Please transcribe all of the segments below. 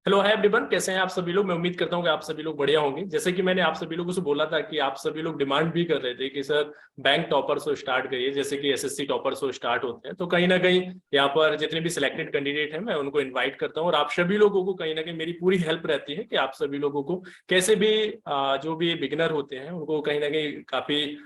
Hello hi everyone, कैसे हैं आप सभी लोग। मैं उम्मीद करता हूँ कि आप सभी लोग बढ़िया होंगे। जैसे कि मैंने आप सभी लोगों से बोला था कि आप सभी लोग डिमांड भी कर रहे थे कि सर बैंक टॉपर से स्टार्ट करिए, जैसे कि एसएससी टॉपर से स्टार्ट होते हैं। तो कहीं ना कहीं यहाँ पर जितने भी सिलेक्टेड कैंडिडेट हैं मैं उनको इन्वाइट करता हूँ, और आप सभी लोगों को कहीं ना कहीं मेरी पूरी हेल्प रहती है कि आप सभी लोगों को कैसे भी जो भी बिगिनर होते हैं उनको कहीं ना कहीं काफी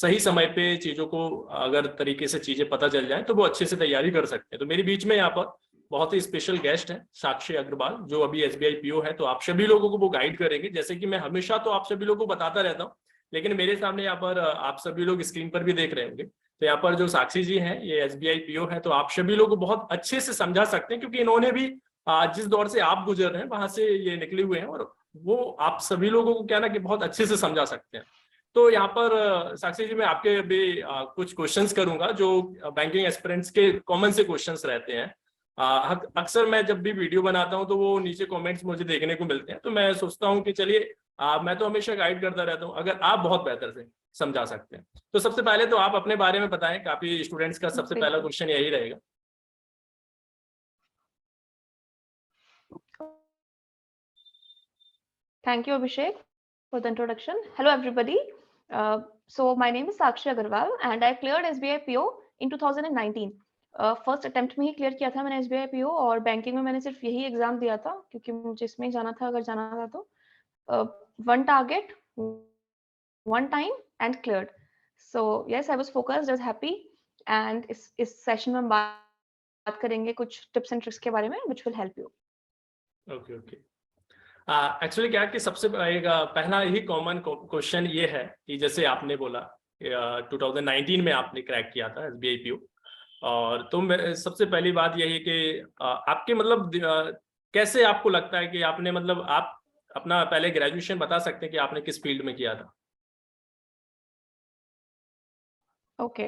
सही समय पे चीजों को अगर तरीके से चीजें पता चल जाए तो वो अच्छे से तैयारी कर सकते हैं। तो मेरी बीच में यहाँ पर बहुत ही स्पेशल गेस्ट है साक्षी अग्रवाल, जो अभी एसबीआई पीओ है। तो आप सभी लोगों को वो गाइड करेंगे। जैसे कि मैं हमेशा तो आप सभी लोगों को बताता रहता हूँ, लेकिन मेरे सामने यहाँ पर आप सभी लोग स्क्रीन पर भी देख रहे होंगे। तो यहाँ पर जो साक्षी जी हैं ये एसबीआई पीओ है, तो आप सभी लोग को बहुत अच्छे से समझा सकते हैं, क्योंकि इन्होंने भी जिस दौर से आप गुजर रहे हैं वहां से ये निकले हुए हैं, और वो आप सभी लोगों को क्या ना कि बहुत अच्छे से समझा सकते हैं। तो यहाँ पर साक्षी जी मैं आपके अभी कुछ क्वेश्चंस करूंगा जो बैंकिंग एस्पिरेंट्स के कॉमन से क्वेश्चंस रहते हैं। अक्सर मैं जब भी वीडियो बनाता हूं तो वो नीचे कमेंट्स मुझे देखने को मिलते हैं, तो मैं सोचता हूं कि चलिए मैं तो हमेशा गाइड करता रहता हूं, अगर आप बहुत बेहतर से समझा सकते हैं। तो सबसे पहले तो आप अपने बारे में बताएं, काफी स्टूडेंट्स का सबसे पहला बिल्कुल। क्वेश्चन यही रहेगा। Thank you, Abhishek, for the introduction. Hello, everybody. So my name is Sakshi Agarwal, and I cleared SBI PO in 2019. First attempt में ही क्लियर किया था मैंने SBI PO, और बैंकिंग में मैंने सिर्फ यही एग्जाम दिया था क्योंकि मुझे इसमें जाना था, अगर जाना था तो one target, one time and cleared. So yes, I was focused, I was happy. And इस सेशन में हम बात करेंगे कुछ टिप्स एंड ट्रिक्स के बारे में which will help you. Okay okay. Actually क्या है कि सबसे पहला ही कॉमन क्वेश्चन ये है कि जैसे आपने बोला 2019 में आपने क्रैक किया था एसबीआई पीओ, और तो सबसे पहली बात यही है कि आपके मतलब कैसे आपको लगता है कि आपने मतलब आप अपना पहले ग्रेजुएशन बता सकते हैं कि आपने किस फील्ड में किया था। Okay.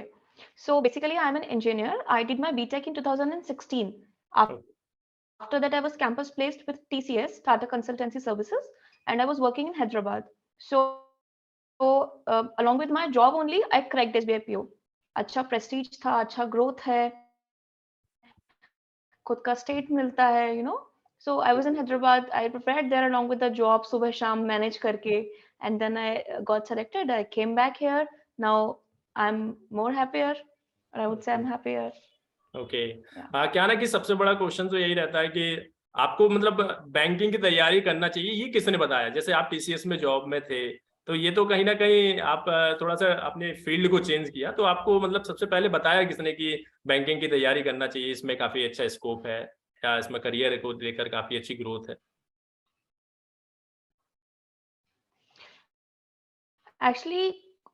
So basically, I'm an engineer. I did my BTech in 2016. After that, I was campus placed with TCS, Tata Consultancy Services, and I was working in Hyderabad. So along with my job only, I cracked SBI PO. अच्छा Prestige था, अच्छा growth है, खुद का state मिलता है, you know. So I was in Hyderabad. I prepared there along with the job, सुबह शाम manage करके, and then I got selected. I came back here. Now I'm more happier, or I would say I'm happier. Okay. Yeah. क्या ना कि सबसे बड़ा question तो यही रहता है कि आपको मतलब बैंकिंग की तैयारी करना चाहिए, ये किसने बताया। जैसे आप टीसीएस में जॉब में थे, तो ये तो कहीं ना कहीं आप थोड़ा सा अपने फील्ड को चेंज किया, तो आपको मतलब सबसे पहले बताया किसने कि बैंकिंग की तैयारी करना चाहिए, इसमें काफी अच्छा स्कोप है, या इसमें करियर को लेकर काफी अच्छी ग्रोथ है। एक्चुअली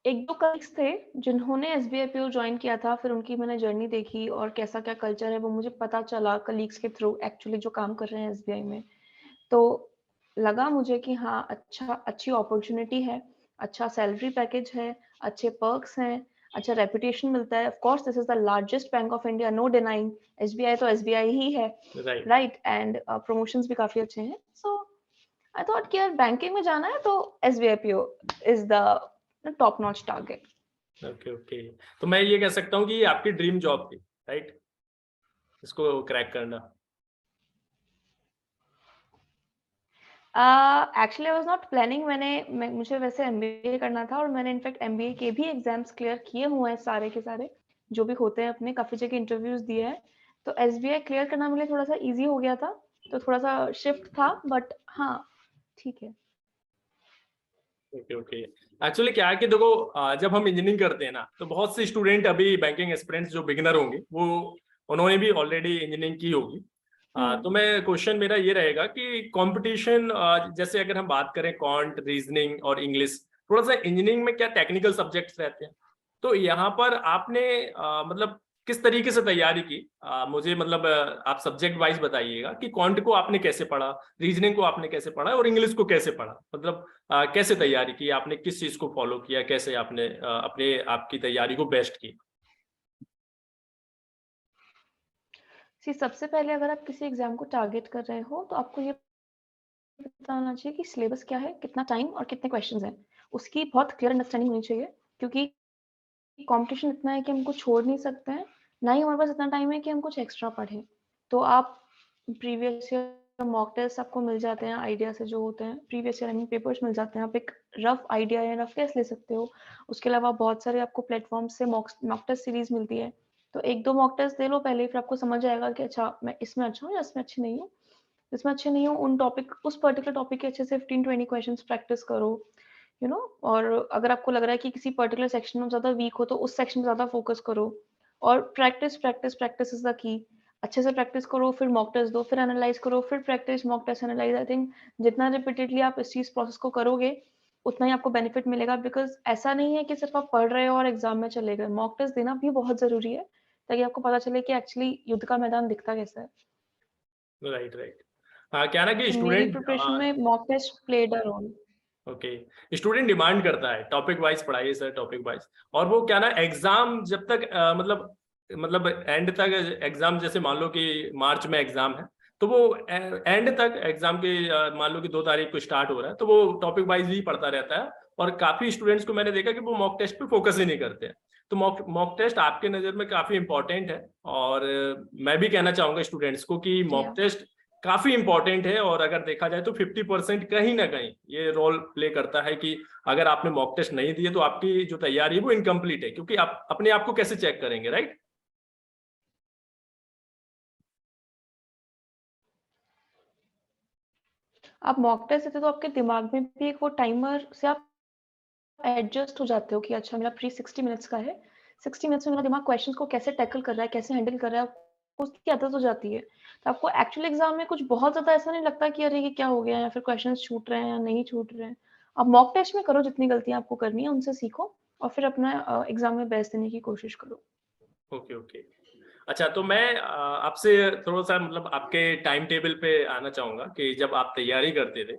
एक दो कलीग्स थे जिन्होंने एसबीआई पीओ ज्वाइन किया था, फिर उनकी मैंने जर्नी देखी और कैसा क्या कल्चर है वो मुझे पता चला कलीग्स के थ्रू, एक्चुअली जो काम कर रहे हैं एसबीआई में. तो लगा मुझे कि हाँ, अच्छी अपॉर्चुनिटी है, अच्छा सैलरी पैकेज है, अच्छे पर्क्स हैं, अच्छा रेपुटेशन मिलता है. Of course this is the largest bank of India, no denying. SBI तो एसबीआई ही है, राइट। राइट. एंड प्रमोशंस भी काफी अच्छे हैं. सो आई थॉट कि यार बैंकिंग में जाना है तो SBI PO is the top notch target. Okay okay. तो मैं ये कह सकता हूँ कि ये आपकी ड्रीम जॉब थी, राइट, इसको क्रैक करना। Actually I was not planning. मुझे वैसे एमबीए करना था, और मैंने इनफैक्ट एमबीए के भी एग्जाम्स क्लियर किए हुए हैं, सारे के सारे जो भी होते हैं, अपने काफी जगह इंटरव्यूज दिए हैं. तो एसबीआई क्लियर करना मेरे लिए थोड़ा सा इजी हो गया था, तो थोड़ा सा शिफ्ट था, बट हाँ ठीक है. Okay okay. एक्चुअली क्या है कि देखो जब हम इंजीनियरिंग करते हैं ना, तो बहुत से स्टूडेंट अभी बैंकिंग एस्पिरेंट्स जो बिगिनर होंगे वो उन्होंने भी ऑलरेडी इंजीनियरिंग की होगी। तो मैं क्वेश्चन मेरा ये रहेगा कि कंपटीशन, जैसे अगर हम बात करें क्वांट, रीजनिंग और इंग्लिश, थोड़ा सा इंजीनियरिंग में क्या टेक्निकल सब्जेक्ट्स रहते हैं, तो यहाँ पर आपने मतलब किस तरीके से तैयारी की। मुझे मतलब आप सब्जेक्ट वाइज बताइएगा कि क्वांट को आपने कैसे पढ़ा, रीजनिंग को आपने कैसे पढ़ा और इंग्लिश को कैसे पढ़ा, मतलब कैसे तैयारी की आपने, किस चीज को फॉलो किया, कैसे आपने अपने आपकी तैयारी को बेस्ट की। सबसे पहले अगर आप किसी एग्जाम को टारगेट कर रहे हो तो आपको ये बताना चाहिए कि सिलेबस क्या है, कितना टाइम और कितने क्वेश्चंस हैं. उसकी बहुत क्लियर अंडरस्टैंडिंग होनी चाहिए, क्योंकि कंपटीशन इतना है कि हम कुछ छोड़ नहीं सकते हैं, ना ही हमारे पास इतना टाइम है कि हम कुछ एक्स्ट्रा पढ़ें. तो आप प्रीवियस ईयर मॉक टेस्ट आपको मिल जाते हैं आइडिया से जो होते हैं, प्रीवियस ईयर रनिंग पेपर्स मिल जाते हैं, आप एक रफ आइडिया या रफ टेस्ट ले सकते हो। उसके अलावा बहुत सारे आपको प्लेटफॉर्म से मॉक टेस्ट सीरीज मिलती है, तो 1-2 मॉक टेस्ट दे लो पहले, फिर आपको समझ आएगा कि अच्छा मैं इसमें अच्छा हूँ या इसमें अच्छी नहीं हूँ। इसमें अच्छे नहीं हूँ, उन टॉपिक उस पर्टिकुलर टॉपिक के अच्छे से 15-20 क्वेश्चंस प्रैक्टिस करो, यू नो। और अगर आपको लग रहा है कि किसी पर्टिकुलर सेक्शन में ज़्यादा वीक हो तो उस सेक्शन में ज़्यादा फोकस करो, और practice practice practice is the key. अच्छे से प्रैक्टिस करो, फिर मॉक टेस्ट दो, फिर एनालाइज करो, फिर practice, mock test, analyse. I think जितना रिपीटेडली आप इस चीज प्रोसेस को करोगे उतना ही आपको बेनिफिट मिलेगा, बिकॉज ऐसा नहीं है कि सिर्फ आप पढ़ रहे हो और एग्जाम में चले गए। मॉक टेस्ट देना भी बहुत जरूरी है ताकि आपको पता चले कि एक्चुअली युद्ध का मैदान दिखता कैसा है। Right right. हाँ, क्या ना कि तो मेरी स्टूडेंट प्रिपरेशन में mock test played a role. Okay, student demand करता है टॉपिक वाइज पढ़ाइए सर, टॉपिक वाइज। और वो क्या ना एग्जाम जब तक मतलब एंड तक एग्जाम, जैसे मान लो कि मार्च में एग्जाम है, तो वो एंड तक एग्जाम के मान लो कि 2 तारीख को स्टार्ट हो रहा है, तो वो टॉपिक वाइज ही पढ़ता रहता है। और काफी स्टूडेंट्स को मैंने देखा कि वो मॉक टेस्ट पे फोकस ही नहीं करते हैं। तो मॉक टेस्ट आपके नज़र में काफी इंपॉर्टेंट है, और मैं भी कहना चाहूंगा स्टूडेंट्स को कि मॉक टेस्ट काफी इंपॉर्टेंट है। और अगर देखा जाए तो 50% कहीं ना कहीं ये रोल प्ले करता है कि अगर आपने मॉक टेस्ट नहीं दिए तो आपकी जो तैयारी है वो इनकम्प्लीट है, क्योंकि आप अपने आप को कैसे चेक करेंगे, राइट? आप मॉक टेस्ट देते तो आपके दिमाग में भी एक वो टाइमर से आप एडजस्ट हो जाते हो कि अच्छा मेरा प्री 60 मिनट्स का है, 60 मिनट्स में मेरा दिमाग क्वेश्चंस को कैसे टैकल कर रहा है, कैसे हैंडल कर रहा है, आपको उसकी आदत हो जाती है। तो आपको एक्चुअल एग्जाम में कुछ बहुत ज्यादा ऐसा नहीं लगता कि अरे ये क्या हो गया, या फिर क्वेश्चंस छूट रहे हैं या नहीं छूट रहे हैं। आप मॉक टेस्ट में करो, जितनी गलतियां आपको करनी है उनसे सीखो, और फिर अपना एग्जाम में बेस्ट देने की कोशिश करो। Okay okay. अच्छा, तो मैं आपसे थोड़ा सा मतलब आपके टाइम टेबल पे आना चाहूंगा कि जब आप तैयारी करते थे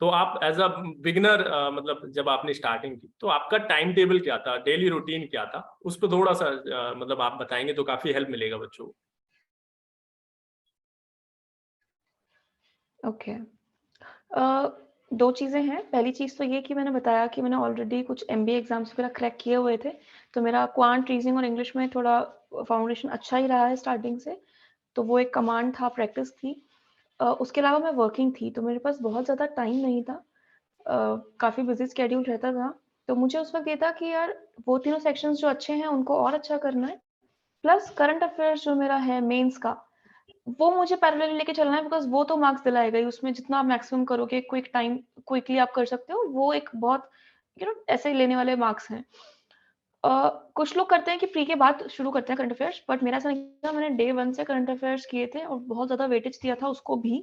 तो आप एज अ बिगिनर, मतलब जब आपने स्टार्टिंग की तो आपका टाइम टेबल क्या था, डेली रूटीन क्या था, उस पर थोड़ा सा मतलब आप बताएंगे तो काफी हेल्प मिलेगा बच्चों को। ओके। दो चीज़ें हैं। पहली चीज़ तो ये कि मैंने बताया कि मैंने ऑलरेडी कुछ एमबीए एग्जाम्स वगैरह क्रैक किए हुए थे, तो मेरा क्वांट, रीजनिंग और इंग्लिश में थोड़ा फाउंडेशन अच्छा ही रहा है स्टार्टिंग से, तो वो एक कमांड था, प्रैक्टिस थी। उसके अलावा मैं वर्किंग थी, तो मेरे पास बहुत ज़्यादा टाइम नहीं था, काफ़ी बिजी स्केड्यूल रहता था। तो मुझे उस वक्त ये था कि यार वो तीनों सेक्शंस जो अच्छे हैं उनको और अच्छा करना है, प्लस करंट अफेयर्स जो मेरा है मेंस का, वो मुझे पैरेलल लेके चलना है, बिकॉज वो तो मार्क्स दिलाएगा ही। उसमें जितना आप मैक्सिमम करोगे, क्विक टाइम, क्विकली आप कर सकते हो, वो एक बहुत ऐसे लेने वाले मार्क्स हैं। कुछ लोग करते हैं कि प्री के बाद शुरू करते हैं करंट अफेयर्स, बट मेरा ऐसा नहीं था। मैंने डे 1 से करंट अफेयर्स किए थे और बहुत ज़्यादा वेटेज दिया था उसको भी।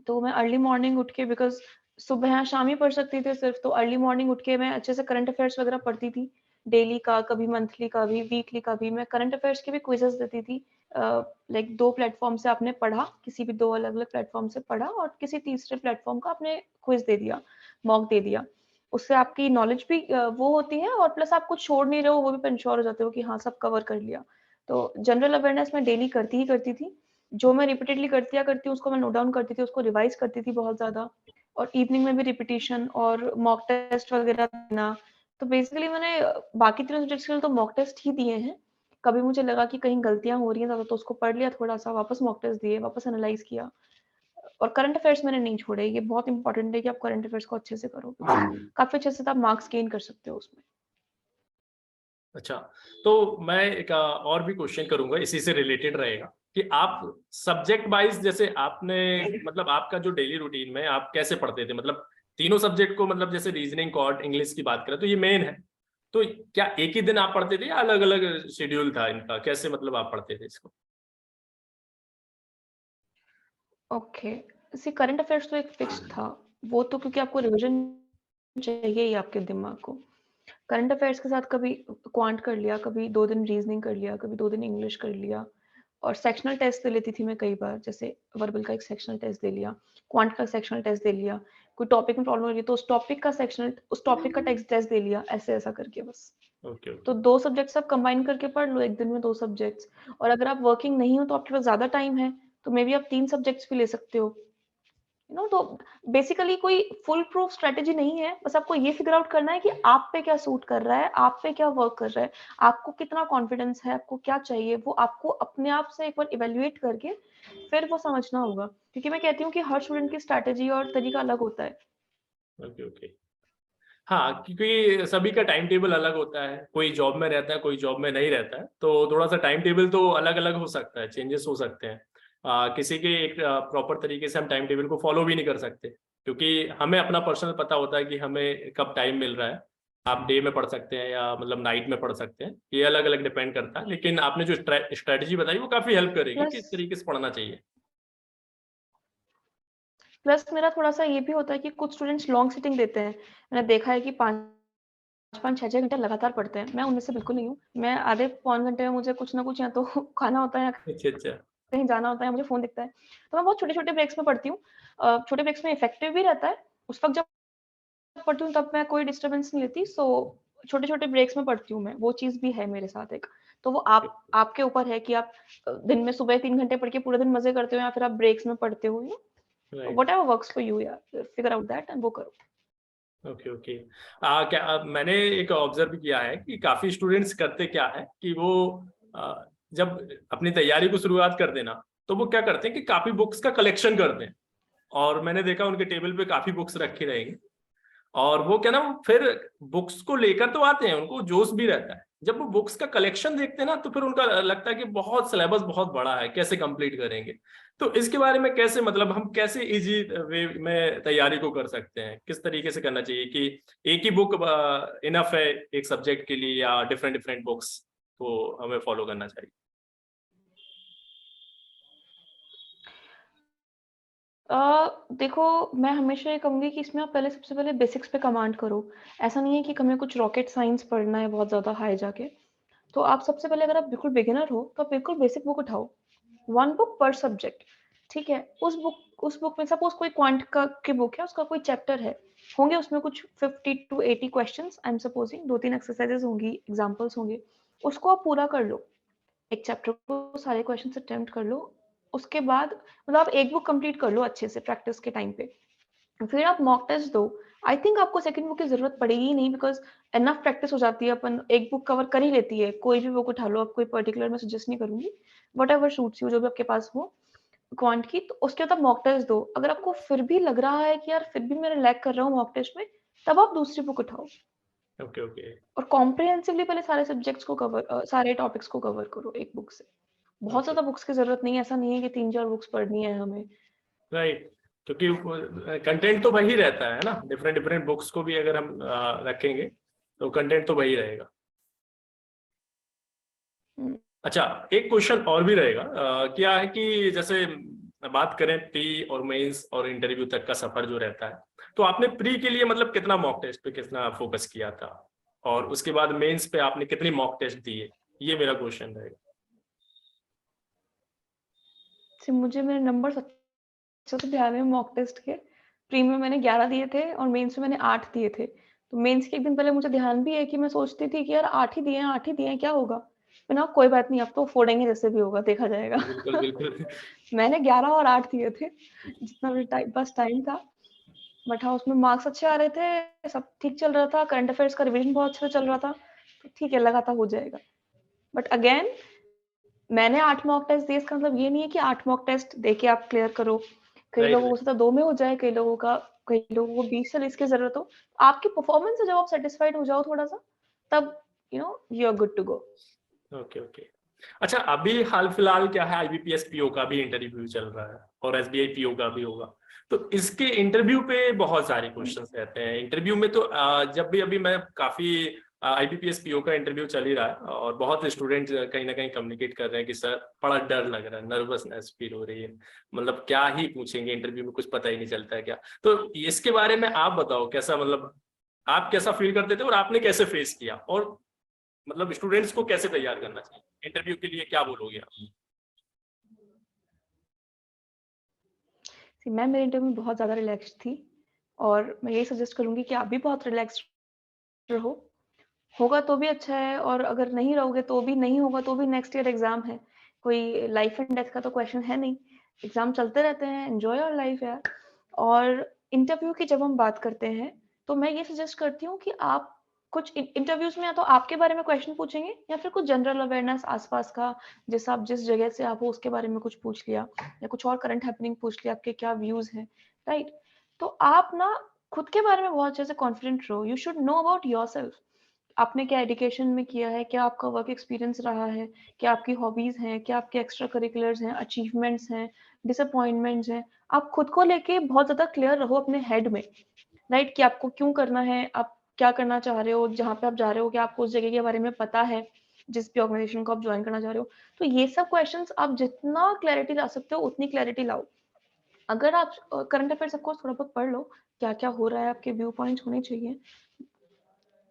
तो मैं अर्ली मॉर्निंग उठ के, बिकॉज सुबह यहाँ शाम ही पढ़ सकती थी सिर्फ, तो अर्ली मॉर्निंग उठ के मैं अच्छे से करंट अफेयर्स वगैरह पढ़ती थी, डेली का, कभी मंथली का भी, वीकली का भी। मैं करंट अफेयर्स के भी क्विजेस देती थी, लाइक 2 प्लेटफॉर्म से आपने पढ़ा, किसी भी 2 अलग अलग प्लेटफॉर्म से पढ़ा, और किसी तीसरे प्लेटफॉर्म का आपने क्विज दे दिया, मॉक दे दिया। उससे आपकी नॉलेज भी वो होती है, और प्लस आप कुछ छोड़ नहीं रहे हो, वो भी इंश्योर हो जाते हो कि हाँ सब कवर कर लिया। तो जनरल अवेयरनेस मैं डेली करती ही करती थी। जो मैं रिपीटेडली करती हूँ उसको मैं नोट डाउन करती थी, उसको रिवाइज करती थी बहुत ज़्यादा, और इवनिंग में भी रिपीटिशन और मॉक टेस्ट वगैरह देना। तो बेसिकली मैंने बाकी तीनों सब्जेक्ट्स के लिए तो मॉक टेस्ट ही दिए हैं। कभी मुझे लगा कि कहीं गलतियां हो रही हैं ज़्यादा, तो उसको पढ़ लिया थोड़ा सा, वापस मॉक टेस्ट दिए, वापस एनालाइज किया। और करंट अफेयर्स मैंने नहीं छोड़े। ये बहुत इंपॉर्टेंट है कि आप करंट अफेयर्स को अच्छे से करो, काफी अच्छे से आप मार्क्स गेन कर सकते हो उसमें। अच्छा, तो मैं एक और भी क्वेश्चन करूंगा, इसी से रिलेटेड रहेगा कि आप सब्जेक्ट वाइज, जैसे आपने मतलब आपका जो डेली रूटीन में आप कैसे पढ़ते थे, मतलब तीनों सब्जेक्ट को, मतलब जैसे रीजनिंग, कॉर्ड, इंग्लिश की बात करें तो ये मेन है, तो क्या एक ही दिन आप पढ़ते थे या अलग अलग शेड्यूल था इनका, कैसे मतलब आप पढ़ते थे इसको? ओके। सी करंट अफेयर्स तो एक फिक्स था, वो तो क्योंकि आपको रिविजन चाहिए ही आपके दिमाग को। करंट अफेयर्स के साथ कभी क्वांट कर लिया, कभी 2 दिन रीजनिंग कर लिया, कभी 2 दिन इंग्लिश कर लिया, और सेक्शनल टेस्ट दे लेती थी मैं कई बार, जैसे वर्बल का एक सेक्शनल टेस्ट दे लिया, क्वांट का सेक्शनल टेस्ट दे लिया। कोई टॉपिक में प्रॉब्लम हो रही है तो उस टॉपिक का टेस्ट दे लिया, ऐसे ऐसा करके बस। ओके तो ओके। 2 सब्जेक्ट्स आप कंबाइन करके पढ़ लो एक दिन में, 2 सब्जेक्ट्स। और अगर आप वर्किंग नहीं हो तो आपके पास ज़्यादा टाइम है, तो मे बी आप 3 सब्जेक्ट्स भी ले सकते हो, तो बेसिकली कोई फुल प्रूफ स्ट्रेटेजी नहीं है, बस आपको ये फिगर आउट करना है कि आप पे क्या सूट कर रहा है, आप पे क्या वर्क कर रहा है, आपको कितना कॉन्फिडेंस है, आपको क्या चाहिए, वो आपको अपने आप से एक बार इवेल्युएट करके फिर वो समझना होगा, क्योंकि मैं कहती हूँ कि हर स्टूडेंट की स्ट्रेटेजी और तरीका अलग होता है। Okay okay. हाँ, क्योंकि सभी का टाइम टेबल अलग होता है, कोई जॉब में रहता है, कोई जॉब में नहीं रहता है, तो थोड़ा सा टाइम टेबल तो अलग अलग हो सकता है, चेंजेस हो सकते हैं। किसी के एक प्रॉपर तरीके से हम टाइम टेबल को फॉलो भी नहीं कर सकते, क्योंकि हमें अपना पर्सनल पता होता है कि हमें कब टाइम मिल रहा है। आप डे में पढ़ सकते हैं या मतलब नाइट में पढ़ सकते हैं, ये अलग अलग डिपेंड करता है। लेकिन आपने जो स्ट्रेटेजी बताई वो काफी हेल्प करेगी कि प्लस इस तरीके से पढ़ना चाहिए। प्लस मेरा थोड़ा सा ये भी होता है कि कुछ स्टूडेंट्स लॉन्ग सिटिंग देते हैं, मैंने देखा है कि 5-5 6-6 घंटे लगातार पढ़ते हैं, मैं उनमें से बिल्कुल नहीं हूँ। मैं आधे पौन घंटे में मुझे कुछ ना कुछ या तो खाना होता है या अच्छा अच्छा। कहीं जाना होता है, मुझे फ़ोन दिखता है। तो मैं बहुत छोटे-छोटे ब्रेक्स में पढ़ती हूँ। छोटे ब्रेक्स में इफ़ेक्टिव भी रहता है। उस वक़्त जब पढ़ती हूँ तब मैं कोई डिस्टर्बेंस नहीं लेती, सो छोटे-छोटे ब्रेक्स में पढ़ती हूँ मैं, वो चीज़ भी है मेरे साथ एक। तो वो आपके ऊपर है कि आप दिन में सुबह 3 घंटे पढ़ के पूरे दिन मज़े करते हो या फिर आप ब्रेक्स में पढ़ते हो, right. Whatever works for you यार, फिगर आउट दैट एंड वो करो। Okay okay. मैंने एक ऑब्जर्व किया है कि काफी स्टूडेंट्स करते क्या है कि वो जब अपनी तैयारी को शुरुआत कर देना, तो वो क्या करते हैं कि काफी बुक्स का कलेक्शन करते हैं। और मैंने देखा उनके टेबल पे काफी बुक्स रखी रहेंगी, और वो क्या ना, फिर बुक्स को लेकर तो आते हैं, उनको जोश भी रहता है। जब वो बुक्स का कलेक्शन देखते हैं ना, तो फिर उनका लगता है कि बहुत सिलेबस बहुत बड़ा है, कैसे कंप्लीट करेंगे। तो इसके बारे में कैसे, मतलब हम कैसे इजी वे में तैयारी को कर सकते हैं, किस तरीके से करना चाहिए कि एक ही बुक इनफ है एक सब्जेक्ट के लिए, या डिफरेंट डिफरेंट बुक्स को हमें फॉलो करना चाहिए? देखो, मैं हमेशा ये कहूँगी कि इसमें आप पहले सबसे पहले बेसिक्स पे कमांड करो। ऐसा नहीं है कि हमें कुछ रॉकेट साइंस पढ़ना है बहुत ज़्यादा हाई जाके। तो आप सबसे पहले, अगर आप बिल्कुल बिगिनर हो, तो आप बिल्कुल बेसिक बुक उठाओ। 1 बुक पर सब्जेक्ट, ठीक है? उस बुक में सपोज़ कोई क्वांट का की बुक है, उसका कोई चैप्टर है, होंगे उसमें कुछ 50 to 80 questions, I am supposing 2-3 exercises होंगी, एग्ज़ाम्पल्स होंगे। उसको आप पूरा कर लो। एक चैप्टर को सारे क्वेश्चंस अटेम्प्ट कर लो। उसके बाद मतलब आप एक बुक कंप्लीट कर लो अच्छे से प्रैक्टिस के टाइम पे। फिर आप मॉक टेस्ट दो। आई थिंक आपको सेकंड बुक की ज़रूरत पड़ेगी ही नहीं, बिकॉज़ इनफ प्रैक्टिस हो जाती है, अपन एक बुक कवर कर ही लेती है। कोई भी बुक उठा लो, आप कोई पर्टिकुलर मैं सजेस्ट नहीं करूँगी। व्हाटएवर सूट्स यू, जो भी आपके पास हो क्वांट की, तो उसके बाद आप मॉक टेस्ट दो। अगर आपको फिर भी लग रहा है कि यार फिर भी मैं लैग कर रहा हूँ मॉक टेस्ट में, तब आप दूसरी बुक उठाओ ओके ओके। और कॉम्प्रिहेंसिवली पहले सारे सब्जेक्ट्स को सारे टॉपिक्स को कवर करो एक बुक से। बहुत ओके। ज़्यादा बुक्स की ज़रूरत नहीं है, ऐसा नहीं है कि 3-4 बुक्स पढ़नी है हमें। राइट। क्योंकि कंटेंट तो वही रहता है ना, डिफरेंट डिफरेंट बुक्स को भी अगर हम रखेंगे तो कंटेंट तो वही रहेगा। हुँ। अच्छा, एक क्वेश्चन और भी रहेगा, क्या है कि जैसे बात करें प्री और मेंस और इंटरव्यू तक का सफर जो रहता है, तो आपने प्री के लिए मतलब कितना मॉक टेस्ट पे कितना फोकस किया था, और उसके बाद मेंस पे आपने कितनी मॉक टेस्ट दिए, ये मेरा क्वेश्चन रहेगा। मुझे मेरे नंबर्स अच्छे से ध्यान है मॉक टेस्ट के। प्री में मैंने 11 दिए थे और मेंस में मैंने 8 दिए थे। तो मेंस के 1 दिन पहले मुझे ध्यान भी है कि मैं सोचती थी कि यार 8 ही दिए हैं, 8 ही दिए हैं, क्या होगा? फिर ना कोई बात नहीं, अब तो फोड़ेंगे जैसे भी होगा, देखा जाएगा। बिल्कुल बिल्कुल। मैंने 11 और 8 दिए थे, जितना भी टाइम था। बट हाँ, उसमें मार्क्स अच्छे आ रहे थे, सब ठीक चल रहा था, करंट अफेयर्स का रिवीजन बहुत अच्छे से चल रहा था। तो ठीक है, लगा था हो जाएगा। बट अगेन मैंने 8 मॉक टेस्ट दिए, इसका मतलब ये नहीं है कि 8 मॉक टेस्ट देके आप क्लियर करो। कई राइट लोगों को राइट। हो सकता है 2 में हो जाए, कई लोगों को 20 से 30 की ज़रूरत हो। आपकी परफॉर्मेंस से जब आप सैटिस्फाइड हो जाओ थोड़ा-सा, तब you are good to go. Okay okay. अच्छा, अभी हाल फिलहाल क्या है, आईबीपीएस पीओ का भी इंटरव्यू चल रहा है और एसबीआई पीओ का भी होगा। तो इसके इंटरव्यू पे बहुत सारे क्वेश्चंस रहते हैं इंटरव्यू में। तो जब भी अभी मैं काफी आईबीपीएस पीओ का इंटरव्यू चल ही रहा है, और बहुत स्टूडेंट कहीं ना कहीं कम्युनिकेट कर रहे हैं कि सर बड़ा डर लग रहा है, नर्वसनेस फील हो रही है, मतलब क्या ही पूछेंगे इंटरव्यू में, कुछ पता ही नहीं चलता है क्या। तो इसके बारे में आप बताओ, कैसा मतलब आप कैसा फील करते थे और आपने कैसे फेस किया, और मतलब स्टूडेंट्स को कैसे तैयार करना चाहिए इंटरव्यू के लिए, क्या बोलोगे आप? मैं मेरे इंटरव्यू में बहुत ज़्यादा रिलैक्स्ड थी और मैं यही सजेस्ट करूँगी कि आप भी बहुत रिलैक्स्ड रहो। होगा तो भी अच्छा है और अगर नहीं रहोगे तो भी, नहीं होगा तो भी नेक्स्ट ईयर एग्ज़ाम है। कोई लाइफ एंड डेथ का तो क्वेश्चन है नहीं। एग्ज़ाम चलते रहते हैं, एन्जॉय योर लाइफ यार। और इंटरव्यू की जब हम बात करते हैं तो मैं ये सजेस्ट करती हूँ कि आप कुछ इंटरव्यूज में या तो आपके बारे में क्वेश्चन पूछेंगे या फिर कुछ जनरल अवेयरनेस आसपास का, जैसे आप जिस जगह से आप हो उसके बारे में कुछ पूछ लिया या कुछ और करंट हैपनिंग पूछ लिया, आपके क्या व्यूज हैं, राइट। तो आप ना खुद के बारे में बहुत अच्छे से कॉन्फिडेंट रहो। You should know about yourself. आपने क्या एजुकेशन में किया है, क्या आपका वर्क एक्सपीरियंस रहा है, क्या आपकी हॉबीज हैं, क्या आपके एक्स्ट्रा करिकुलर्स हैं, अचीवमेंट्स हैं, डिसअपॉइंटमेंट्स हैं। आप खुद को लेके बहुत ज्यादा क्लियर रहो अपने हेड में, राइट, कि आपको क्यों करना है, आप क्या करना चाह रहे हो, जहाँ पे आप जा रहे हो क्या आपको उस जगह के बारे में पता है, जिस भी ऑर्गेनाइजेशन को आप ज्वाइन करना चाह रहे हो। तो ये सब क्वेश्चंस आप जितना क्लैरिटी ला सकते हो उतनी क्लैरिटी लाओ। अगर आप करंट अफेयर्स ऑफ कोर्स थोड़ा बहुत पढ़ लो, क्या क्या हो रहा है, आपके व्यू पॉइंट्स होने चाहिए।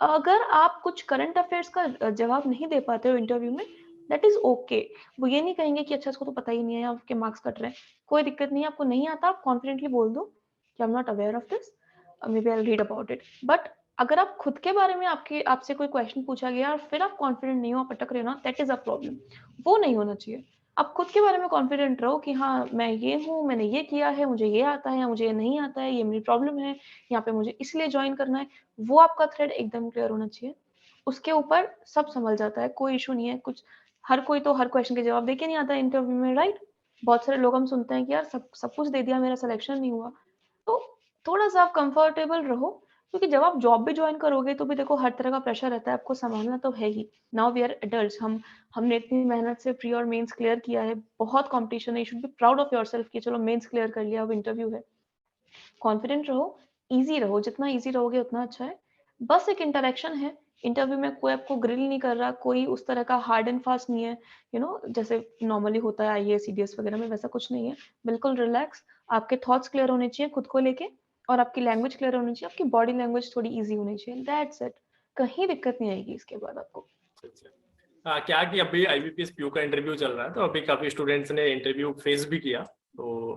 अगर आप कुछ करंट अफेयर्स का जवाब नहीं दे पाते हो इंटरव्यू में, दैट इज ओके। वो ये नहीं कहेंगे कि अच्छा इसको तो पता ही नहीं है, आपके मार्क्स कट रहे हैं। कोई दिक्कत नहीं है, आपको नहीं आता, आप कॉन्फिडेंटली बोल दो कि I am not aware of this, maybe I read about it. But अगर आप खुद के बारे में आपसे कोई क्वेश्चन पूछा गया और फिर आप कॉन्फिडेंट नहीं हो, आप अटक रहे हो ना, दैट इज अ प्रॉब्लम। वो नहीं होना चाहिए। आप खुद के बारे में कॉन्फिडेंट रहो कि हाँ मैं ये हूँ, मैंने ये किया है, मुझे ये आता है, मुझे ये नहीं आता है, ये मेरी प्रॉब्लम है, यहाँ पे मुझे इसलिए ज्वाइन करना है। वो आपका थ्रेड एकदम क्लियर होना चाहिए। उसके ऊपर सब संभल जाता है, कोई इशू नहीं है कुछ। हर कोई तो हर क्वेश्चन के जवाब देके नहीं आता इंटरव्यू में, राइट। बहुत सारे लोग हम सुनते हैं कि यार सब सब कुछ दे दिया, मेरा सिलेक्शन नहीं हुआ। तो थोड़ा सा आप कंफर्टेबल रहो, क्योंकि जब आप जॉब भी ज्वाइन करोगे तो भी देखो हर तरह का प्रेशर रहता है, आपको संभालना तो है ही। नाउ वी आर एडल्ट्स, हमने इतनी मेहनत से प्री और मेंस क्लियर किया है, बहुत कंपटीशन है, you should be proud of yourself कि चलो मेंस क्लियर कर लिया, अब इंटरव्यू है। कॉन्फिडेंट रहो, इजी रहो, जितना इजी रहोगे उतना अच्छा है। बस एक इंटरेक्शन है, इंटरव्यू में कोई आपको ग्रिल नहीं कर रहा, कोई उस तरह का हार्ड एंड फास्ट नहीं है, जैसे नॉर्मली होता है आईएएस सीडीएस वगैरह में, वैसा कुछ नहीं है। बिल्कुल रिलैक्स, आपके थॉट्स क्लियर होने चाहिए खुद को लेके, और आपकी लैंग्वेज क्लियर होनी चाहिए, आपकी बॉडी लैंग्वेज थोड़ी ईजी होनी चाहिए, दैट्स इट। कहीं दिक्कत नहीं आएगी इसके बाद आपको। क्या कि अभी आईबीपीएस पीयू का इंटरव्यू चल रहा है, तो अभी काफी स्टूडेंट्स ने इंटरव्यू फेस भी किया। तो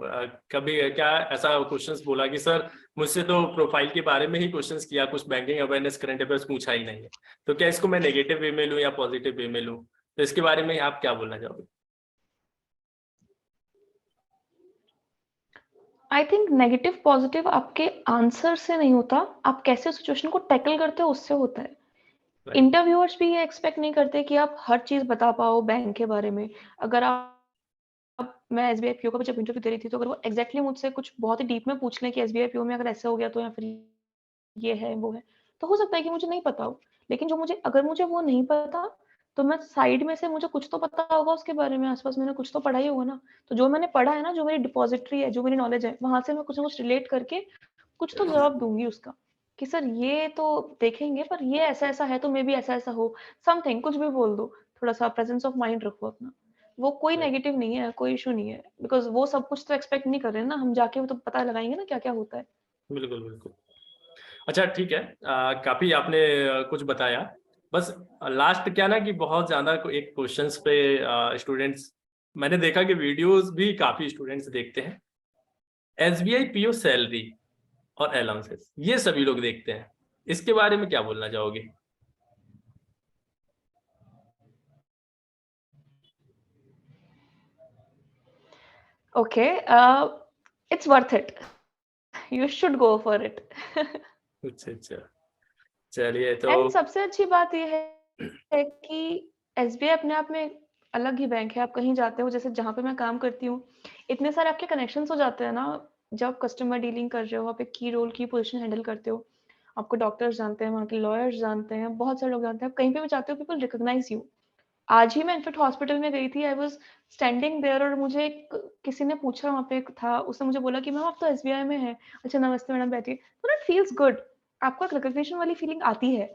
कभी क्या ऐसा क्वेश्चंस बोला कि सर मुझसे तो प्रोफाइल के बारे में ही क्वेश्चंस किया, कुछ बैंकिंग अवेयरनेस करंट अफेयर्स पूछा ही नहीं है। तो क्या इसको मैं नेगेटिव वे में लूँ या पॉजिटिव वे में लूँ? तो इसके बारे में आप क्या बोलना चाहोगे? आई थिंक नेगेटिव पॉजिटिव आपके आंसर से नहीं होता, आप कैसे सिचुएशन को टैकल करते हो उससे होता है। इंटरव्यूअर्स भी ये एक्सपेक्ट नहीं करते कि आप हर चीज बता पाओ बैंक के बारे में। अगर आप मैं एसबीआई पीओ का जब इंटरव्यू दे रही थी, तो अगर वो एग्जैक्टली मुझसे कुछ बहुत ही डीप में पूछ लें कि एसबीआई पीओ में अगर ऐसे हो गया तो, या फिर ये है वो है, तो हो सकता है कि मुझे नहीं पता हो। लेकिन जो मुझे अगर मुझे वो नहीं पता, तो मैं साइड में से मुझे कुछ तो पता होगा उसके बारे में, आसपास मैंने कुछ तो पढ़ा ही होगा ना। तो जो मैंने पढ़ा है ना, जो मेरी डिपॉजिटरी है, जो मेरी नॉलेज है, वहां से मैं कुछ ना कुछ रिलेट करके कुछ तो जवाब दूंगी उसका, कि सर ये तो देखेंगे पर ये ऐसा ऐसा है, तो मे बी ऐसा ऐसा हो, समथिंग कुछ भी बोल दो। थोड़ा सा प्रेजेंस ऑफ माइंड रखो अपना। वो कोई नेगेटिव नहीं है, कोई इशू नहीं है, बिकॉज वो सब कुछ तो एक्सपेक्ट नहीं कर रहे हैं ना, हम जाके वो तो पता लगाएंगे ना क्या क्या होता है। बिल्कुल बिल्कुल। अच्छा ठीक है, काफी आपने कुछ बताया। बस लास्ट क्या ना कि बहुत ज्यादा एक क्वेश्चंस पे स्टूडेंट्स, मैंने देखा कि वीडियोस भी काफी स्टूडेंट्स देखते हैं। एसबीआई पीओ सैलरी और अलाउंसेस ये सभी लोग देखते हैं, इसके बारे में क्या बोलना चाहोगे? Okay, it's worth it, you should go for it. अच्छा अच्छा, चलिए तो। एंड सबसे अच्छी बात यह है कि एसबीआई अपने आप में एक अलग ही बैंक है। आप कहीं जाते हो, जैसे जहाँ पे मैं काम करती हूँ, इतने सारे आपके कनेक्शंस हो जाते हैं ना। जब कस्टमर डीलिंग कर रहे हो, आप एक की रोल की पोजीशन हैंडल करते हो, आपको डॉक्टर्स जानते हैं, वहाँ के लॉयर्स जानते हैं, बहुत सारे लोग जानते हैं, आप कहीं पे भी जाते हो, पीपल रिकॉग्नाइज यू। आज ही मैं इनफेक्ट हॉस्पिटल में गई थी, आई वाज स्टैंडिंग देयर, और मुझे किसी ने पूछा, वहाँ पे एक था, उसने मुझे बोला कि मैम आप तो एसबीआई में है। अच्छा नमस्ते मैडम, बैठिए। तो इट फील्स गुड, आपको एक रिकॉग्निशन वाली फीलिंग आती है।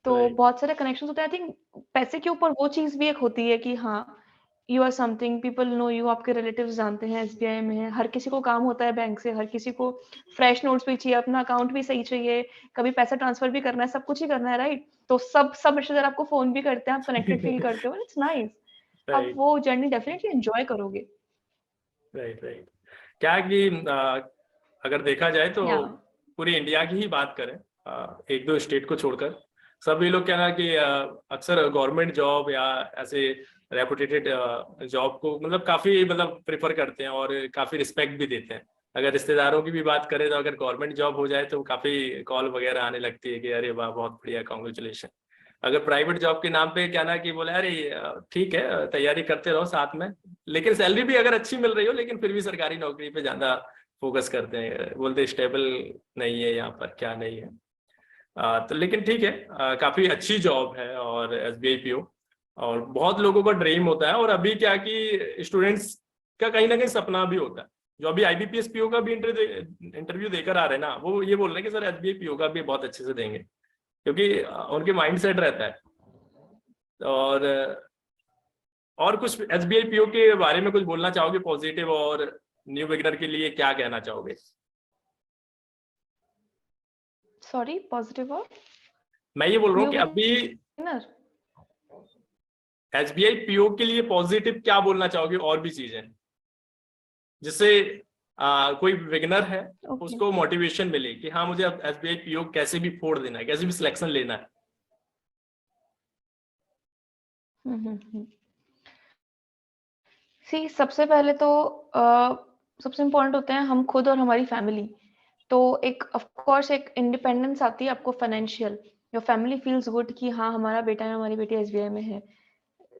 तो राइट बहुत सारे कनेक्शन होते हैं। आई थिंक पैसे के ऊपर वो चीज भी एक होती है कि हाँ, you are something, people know you, आपके रिलेटिव्स जानते हैं एसबीआई में है। हर किसी को काम होता है बैंक से, हर किसी को फ्रेश नोट्स भी चाहिए, अपना अकाउंट भी सही चाहिए, कभी पैसा ट्रांसफर भी करना है, सब कुछ ही करना है, राइट। तो सब रिश्तेदार आपको फोन भी करते हैं, आप कनेक्टेड फील करते हो, इट्स नाइस। आप राइट वो जर्नी डेफिनेटली एंजॉय करोगे। Right right. क्या कि अगर देखा जाए तो या पूरी इंडिया की ही बात करें, एक दो स्टेट को छोड़कर सभी लोग क्या ना कि अक्सर गवर्नमेंट जॉब या ऐसे रेपुटेटेड जॉब को मतलब काफी मतलब प्रेफर करते हैं और काफी रिस्पेक्ट भी देते हैं। अगर रिश्तेदारों की भी बात करें तो अगर गवर्नमेंट जॉब हो जाए तो काफी कॉल वगैरह आने लगती है कि अरे वाह बहुत बढ़िया, कॉन्ग्रेचुलेशन। अगर प्राइवेट जॉब के नाम पे क्या ना कि बोले अरे ठीक है तैयारी करते रहो साथ में, लेकिन सैलरी भी अगर अच्छी मिल रही हो, लेकिन फिर भी सरकारी नौकरी पे ज्यादा फोकस करते हैं, बोलते स्टेबल नहीं है यहाँ पर, क्या नहीं है। तो लेकिन ठीक है, काफी अच्छी जॉब है और एसबीआई पीओ, और बहुत लोगों का ड्रीम होता है। और अभी क्या कि स्टूडेंट्स का कहीं ना कहीं सपना भी होता है, जो अभी आईबीपीएस पीओ का भी इंटरव्यू देकर आ रहे हैं ना, वो ये बोल रहे हैं कि सर एसबीआई पीओ का भी बहुत अच्छे से देंगे, क्योंकि उनके माइंड सेट रहता है। और और कुछ एसबीआई पीओ के बारे में कुछ बोलना चाहोगे पॉजिटिव, और न्यू बिगिनर के लिए क्या कहना चाहोगे? सॉरी, पॉजिटिव और मैं ये बोल रहा हूँ न्यू कि अभी बिगिनर। एसबीआई पीओ के लिए पॉजिटिव क्या बोलना चाहोगे, और भी चीजें जिससे कोई बिगिनर है उसको मोटिवेशन मिले कि हाँ मुझे अब एसबीआई पीओ कैसे भी फोड़ देना है, कैसे भी सिलेक्शन लेना है। सी, सबसे पहले तो सबसे इम्पोर्टेंट होते हैं हम खुद और हमारी फैमिली। तो एक ऑफ कोर्स एक इंडिपेंडेंस आती है आपको financial, your family feels good कि हाँ हमारा बेटा या हमारी बेटी एसबीआई में है,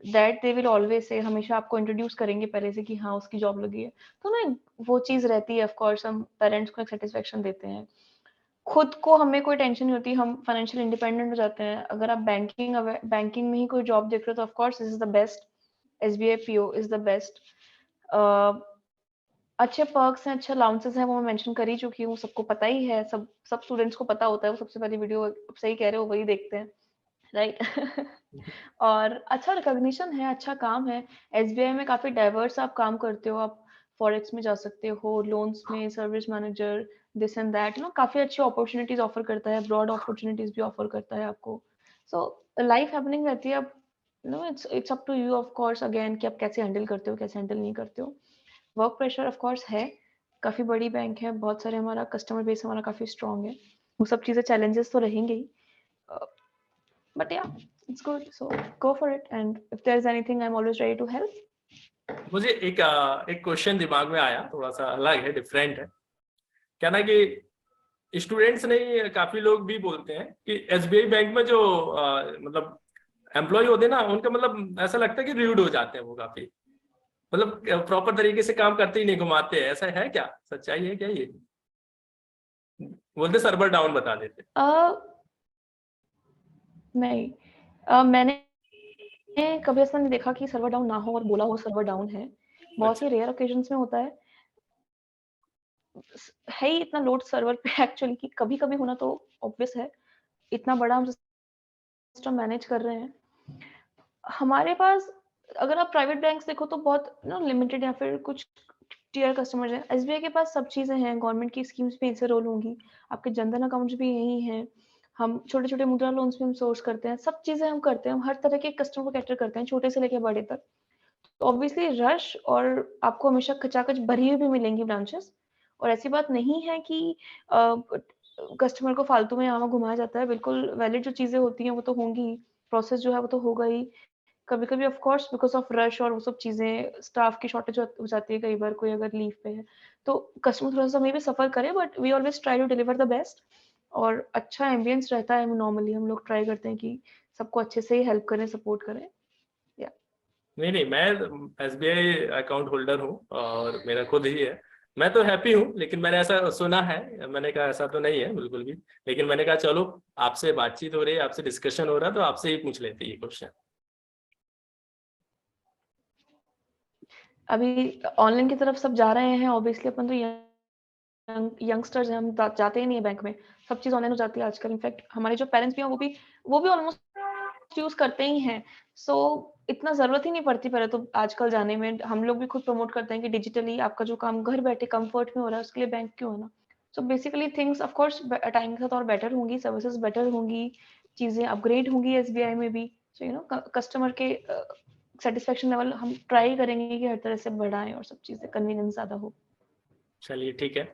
that they will always say, हमेशा आपको इंट्रोड्यूस करेंगे पहले से कि हाँ उसकी जॉब लगी है। तो ना वो चीज रहती है, ऑफ कोर्स हम पेरेंट्स को एक सेटिस्फेक्शन देते हैं, खुद को हमें कोई टेंशन नहीं होती, हम फाइनेंशियल इंडिपेंडेंट हो जाते हैं। अगर आप बैंकिंग में ही कोई जॉब देख रहे हो तो of course this is the best, SBI PO is the best. अच्छे पर्क्स हैं, अच्छे अलाउंसेस हैं, वो मैं मेंशन कर ही चुकी हूँ, सबको पता ही है, सब सब स्टूडेंट्स को पता होता है, वो सबसे पहली वीडियो सही कह रहे हो वही देखते हैं, राइट? और अच्छा रिकॉग्निशन है, अच्छा काम है। एसबीआई में काफी डाइवर्स आप काम करते हो, आप फॉरेक्स में जा सकते हो, लोन्स में service manager, this and that, काफी अच्छी अपॉर्चुनिटीज ऑफर करता है, ब्रॉड अपॉर्चुनिटीज भी ऑफर करता है आपको। सो लाइफ हैपनिंग रहती है, अब it's up to you of course again कि आप कैसे हैंडल करते हो, कैसे हैंडल नहीं करते हो। वर्क प्रेशर ऑफ कोर्स है, काफी बड़ी बैंक है, बहुत सारे हमारा कस्टमर बेस हमारा काफी स्ट्रांग है, वो सब चीजें चैलेंजेस तो रहेंगे ही, but yeah, it's good, so go for it, and if there's anything I'm always ready to help. मुझे एक क्वेश्चन दिमाग में आया, थोड़ा सा अलग है, डिफरेंट है। क्या ना कि स्टूडेंट्स नहीं, काफी लोग भी बोलते हैं कि एसबीआई बैंक में जो मतलब एम्प्लॉय होते हैं ना, उनका मतलब ऐसा लगता है कि रूड हो जाते हैं वो काफी, मतलब प्रॉपर तरीके से काम करते ही नहीं, घुमाते हैं। ऐसा है क्या, सच्चाई है क्या ये? बोलते सर्वर डाउन बता देते। नहीं, मैंने कभी ऐसा नहीं देखा कि सर्वर डाउन ना हो और बोला हो सर्वर डाउन है, बहुत ही रेयर ओकेजन्स में होता है ही इतना लोड सर्वर पे एक्चुअली कि कभी कभी होना तो ऑब्वियस है, इतना बड़ा हम सिस्टम मैनेज कर रहे हैं। हमारे पास अगर आप प्राइवेट बैंक्स देखो तो बहुत लिमिटेड या फिर कुछ टीयर कस्टमर्स हैं, एसबीआई के पास सब चीजें हैं, गवर्नमेंट की स्कीम्स भी इनसे रोल होंगी, आपके जनधन अकाउंट्स भी यही हैं, हम छोटे छोटे मुद्रा लोन्स भी हम सोर्स करते हैं, सब चीजें हम करते हैं, हम हर तरह के कस्टमर को कैटर करते हैं, छोटे से लेकर बड़े तक। तो ऑब्वियसली रश और आपको हमेशा खचाखच भरी हुई भी मिलेंगी ब्रांचेस, और ऐसी बात नहीं है कि कस्टमर को फालतू में यहाँ घुमाया जाता है, बिल्कुल वैलिड जो चीजें होती हैं वो तो होंगी, प्रोसेस जो है वो तो होगा ही। कभी कभी of course because of rush और वो सब चीजें स्टाफ की शॉर्टेज हो जाती है, कई बार कोई अगर लीव पे है तो कस्टमर थोड़ा सा मे भी सफर करे, but we always try to deliver the best, और अच्छा एम्बियंस रहता है, नॉर्मली हम लोग ट्राई करते हैं कि सबको अच्छे से ही हेल्प करें, सपोर्ट करें। नहीं नहीं, मैं एसबीआई अकाउंट होल्डर हूँ और मेरा खुद ही है, मैं तो हैप्पी हूँ। लेकिन मैंने ऐसा सुना है, मैंने कहा ऐसा तो नहीं है बिल्कुल भी, लेकिन मैंने कहा चलो आपसे बातचीत हो रही है, आपसे डिस्कशन हो रहा है, तो आपसे ही पूछ लेते ये क्वेश्चन। अभी ऑनलाइन की तरफ सब जा रहे हैं, ऑब्वियसली अपन तो यंगस्टर्स हैं, हम जाते ही नहीं है बैंक में, सब चीज ऑनलाइन हो जाती है आजकल। इनफैक्ट हमारे जो पेरेंट्स भी हैं वो भी ऑलमोस्ट यूज करते ही हैं, सो इतना जरूरत ही नहीं पड़ती पहले तो आजकल जाने में। हम लोग भी खुद प्रमोट करते हैं कि डिजिटली आपका जो काम घर बैठे कंफर्ट में हो रहा है उसके लिए बैंक क्यों आना। So basically things of course time के साथ और बेटर होंगी, सर्विसेज बेटर होंगी, चीजें अपग्रेड होंगी एसबीआई में भी। सो कस्टमर के सेटिस्फेक्शन लेवल हम ट्राई करेंगे कि हर तरह से बढ़ाएं और सब चीजें कन्वीनियंस ज्यादा हो। चलिए ठीक है।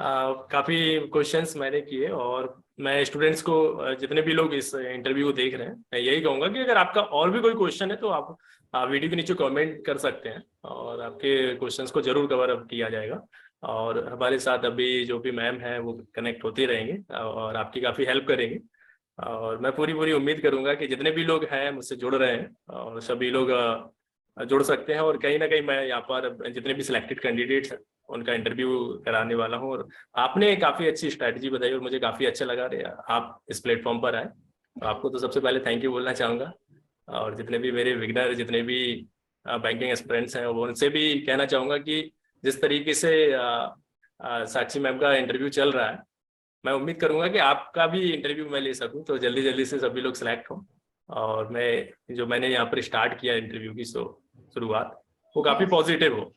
काफ़ी क्वेश्चंस मैंने किए, और मैं स्टूडेंट्स को जितने भी लोग इस इंटरव्यू को देख रहे हैं, मैं यही कहूँगा कि अगर आपका और भी कोई क्वेश्चन है तो आप वीडियो के नीचे कमेंट कर सकते हैं, और आपके क्वेश्चंस को जरूर कवर अप किया जाएगा। और हमारे साथ अभी जो भी मैम है वो कनेक्ट होते रहेंगे और आपकी काफ़ी हेल्प करेंगे। और मैं पूरी पूरी उम्मीद करूंगा कि जितने भी लोग हैं मुझसे जुड़ रहे हैं और सभी लोग जुड़ सकते हैं। और कहीं ना कहीं मैं यहाँ पर जितने भी सिलेक्टेड कैंडिडेट्स हैं उनका इंटरव्यू कराने वाला हूँ। और आपने काफ़ी अच्छी स्ट्रैटेजी बताई और मुझे काफ़ी अच्छा लगा रहे आप इस प्लेटफॉर्म पर आए। आपको तो सबसे पहले थैंक यू बोलना चाहूँगा। और जितने भी मेरे बिगनर जितने भी बैंकिंग एस्पिरेंट्स हैं वो उनसे भी कहना चाहूँगा कि जिस तरीके से साक्षी मैम का इंटरव्यू चल रहा है, मैं उम्मीद करूंगा कि आपका भी इंटरव्यू मैं ले सकूं तो जल्दी जल्दी से सभी लोग सिलेक्ट हों। और मैं जो मैंने यहाँ पर स्टार्ट किया इंटरव्यू की शुरुआत वो काफी Yes. पॉजिटिव हो।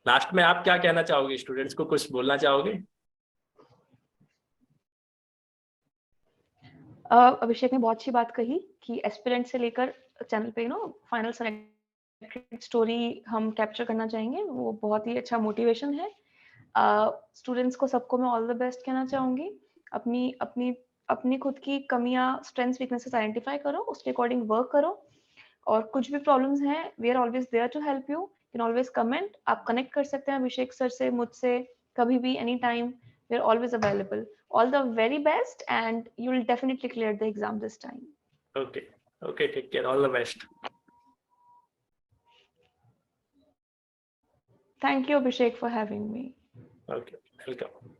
लास्ट में आप क्या कहना चाहोगे, स्टूडेंट्स को कुछ बोलना चाहोगे? अभिषेक ने बहुत अच्छी बात कही कि एस्पिरेंट से लेकर चैनल पे फाइनल सेलेक्टेड स्टोरी हम कैप्चर करना चाहेंगे, वो बहुत ही अच्छा मोटिवेशन है। स्टूडेंट्स को सबको मैं ऑल द बेस्ट कहना चाहूंगी। अपनी अपनी अपनी खुद की कमियां, स्ट्रेंथ्स, वीकनेसेस आइडेंटिफाई करो, उसके अकॉर्डिंग वर्क करो। और कुछ भी प्रॉब्लम्स हैं, we are always there to help you, can always comment. आप कनेक्ट कर सकते हैं अभिषेक सर से, मुझसे, कभी भी, any time, we are always available. All the very best, and you will definitely clear the exam this time. Okay okay, take care, all the best. Thank you, Abhishek, for having me. Okay, welcome.